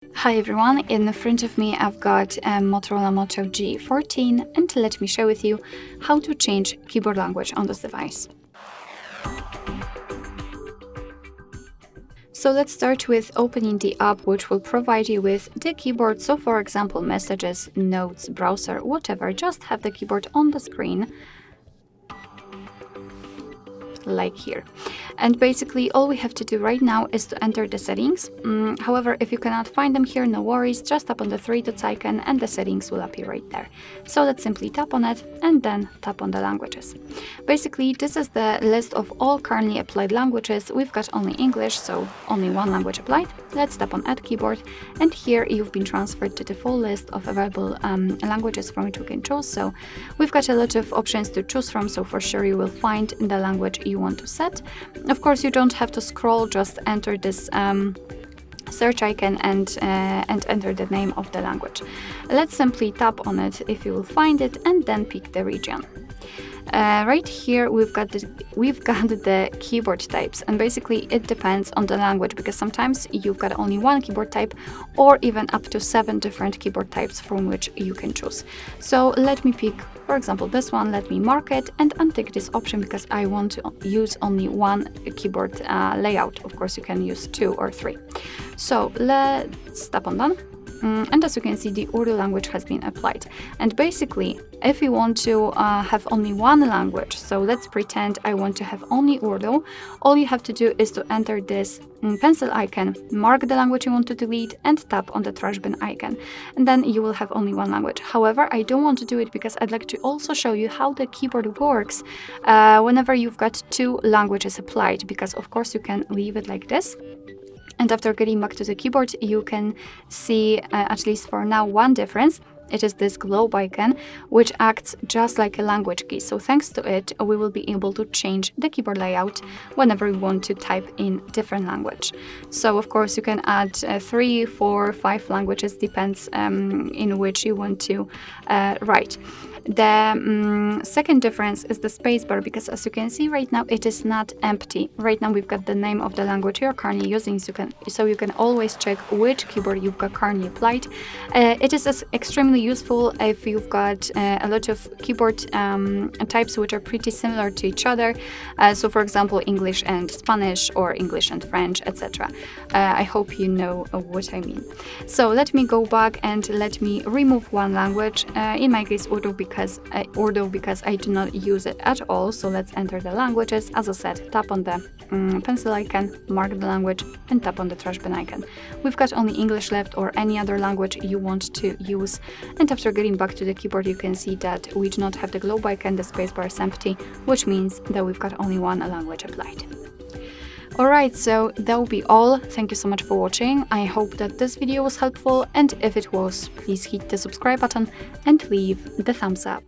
Hi everyone, in front of me I've got a Motorola Moto G14 and let me share with you how to change keyboard language on this device. So let's start with opening the app which will provide you with the keyboard. So for example, messages, notes, browser, whatever, just have the keyboard on the screen like here. And basically all we have to do right now is to enter the settings. However, if you cannot find them here, no worries, just tap on the three dots icon and the settings will appear right there. So let's simply tap on it and then tap on the languages. Basically this is the list of all currently applied languages. We've got only English, so only one language applied. Let's tap on add keyboard and here you've been transferred to the full list of available languages from which we can choose. So we've got a lot of options to choose from, so for sure you will find the language you want to set. Of course, you don't have to scroll, just enter this search icon and enter the name of the language. Let's simply tap on it if you will find it and then pick the region. Right here we've got the keyboard types, and basically it depends on the language because sometimes you've got only one keyboard type or even up to 7 different keyboard types from which you can choose. So let me pick, for example, this one. Let me mark it and untick this option because I want to use only one keyboard layout. Of course you can use 2 or 3. So let's tap on done. And as you can see, the Urdu language has been applied. And basically, if you want to have only one language, so let's pretend I want to have only Urdu, all you have to do is to enter this pencil icon, mark the language you want to delete, and tap on the trash bin icon. And then you will have only one language. However, I don't want to do it because I'd like to also show you how the keyboard works whenever you've got 2 languages applied, because of course you can leave it like this. And after getting back to the keyboard, you can see, at least for now, one difference. It is this globe icon, which acts just like a language key. So thanks to it, we will be able to change the keyboard layout whenever we want to type in different language. So of course you can add 3, 4, 5 languages, depends in which you want to write. The second difference is the spacebar, because as you can see right now it is not empty. Right now we've got the name of the language you're currently using, so you can always check which keyboard you've got currently applied. It is extremely useful if you've got a lot of keyboard types which are pretty similar to each other. So for example, English and Spanish or English and French, etc. I hope you know what I mean. So let me go back and let me remove one language, in my case Urdu, because I do not use it at all. So let's enter the languages. As I said, tap on the pencil icon, mark the language, and tap on the trash bin icon. We've got only English left or any other language you want to use. And after getting back to the keyboard, you can see that we do not have the globe icon, the spacebar is empty, which means that we've got only one language applied. Alright, so that will be all. Thank you so much for watching. I hope that this video was helpful, and if it was, please hit the subscribe button and leave the thumbs up.